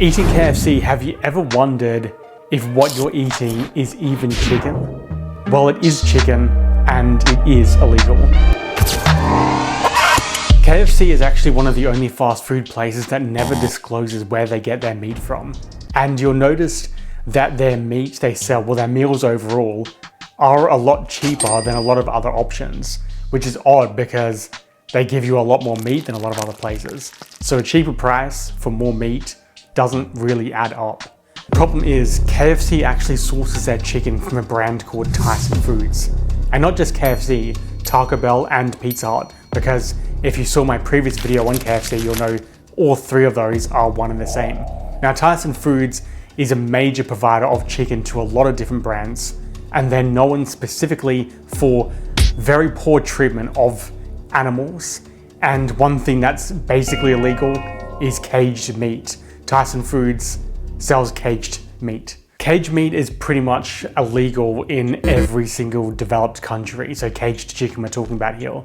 Eating KFC, have you ever wondered if what you're eating is even chicken? Well, it is chicken and it is illegal. KFC is actually one of the only fast food places that never discloses where they get their meat from. And you'll notice that their meat they sell, well, their meals overall, are a lot cheaper than a lot of other options, which is odd because they give you a lot more meat than a lot of other places. So a cheaper price for more meat doesn't really add up. The problem is KFC actually sources their chicken from a brand called Tyson Foods. And not just KFC, Taco Bell and Pizza Hut, because if you saw my previous video on KFC, you'll know all three of those are one and the same. Now, Tyson Foods is a major provider of chicken to a lot of different brands, and they're known specifically for very poor treatment of animals. And one thing that's basically illegal is caged meat. Tyson Foods sells caged meat. Caged meat is pretty much illegal in every single developed country. So caged chicken we're talking about here.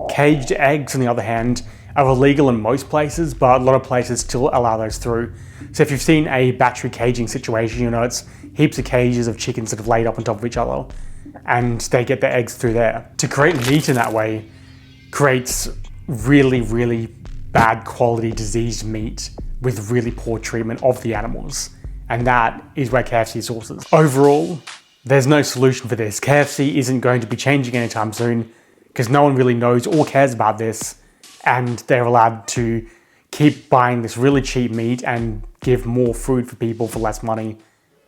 Caged eggs, on the other hand, are illegal in most places, but a lot of places still allow those through. So if you've seen a battery caging situation, you know it's heaps of cages of chickens that have laid up on top of each other, and they get their eggs through there. To create meat in that way creates really, really bad quality diseased meat with really poor treatment of the animals. And that is where KFC sources. Overall, there's no solution for this. KFC isn't going to be changing anytime soon because no one really knows or cares about this, and they're allowed to keep buying this really cheap meat and give more food for people for less money,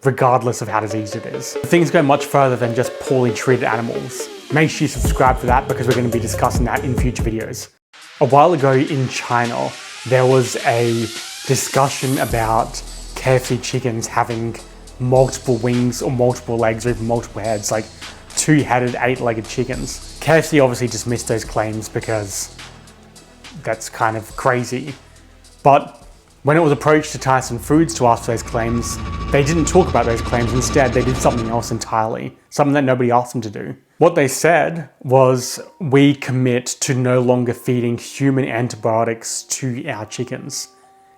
regardless of how diseased it is. Things go much further than just poorly treated animals. Make sure you subscribe for that because we're going to be discussing that in future videos. A while ago in China, there was a discussion about KFC chickens having multiple wings or multiple legs or even multiple heads, like two-headed, eight-legged chickens. KFC obviously dismissed those claims because that's kind of crazy. But when it was approached to Tyson Foods to ask for those claims, they didn't talk about those claims. Instead, they did something else entirely, something that nobody asked them to do. What they said was, we commit to no longer feeding human antibiotics to our chickens.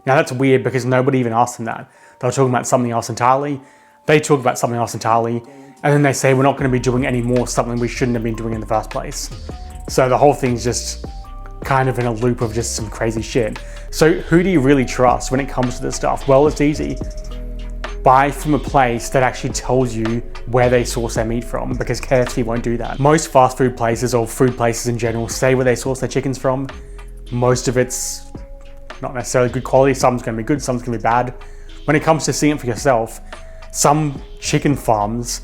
Now that's weird because nobody even asked them that. They were talking about something else entirely. They talk about something else entirely. And then they say, we're not going to be doing any more, something we shouldn't have been doing in the first place. So the whole thing's just kind of in a loop of just some crazy shit. So who do you really trust when it comes to this stuff? Well, it's easy. Buy from a place that actually tells you where they source their meat from, because KFC won't do that. Most fast food places or food places in general say where they source their chickens from. Most of it's not necessarily good quality. Some's going to be good, some's going to be bad. When it comes to seeing it for yourself, some chicken farms,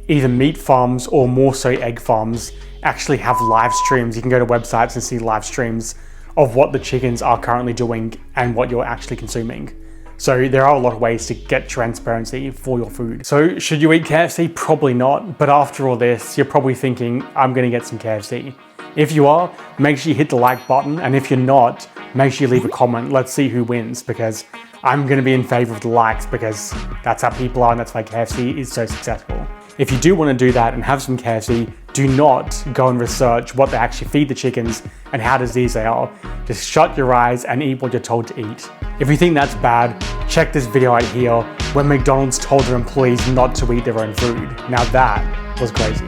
either meat farms or more so egg farms, actually have live streams. You can go to websites and see live streams of what the chickens are currently doing and what you're actually consuming. So there are a lot of ways to get transparency for your food. So should you eat KFC? Probably not. But after all this, you're probably thinking, I'm going to get some KFC. If you are, make sure you hit the like button. And if you're not, make sure you leave a comment. Let's see who wins, because I'm going to be in favor of the likes because that's how people are and that's why KFC is so successful. If you do want to do that and have some KFC, do not go and research what they actually feed the chickens and how diseased they are. Just shut your eyes and eat what you're told to eat. If you think that's bad, check this video out here when McDonald's told their employees not to eat their own food. Now that was crazy.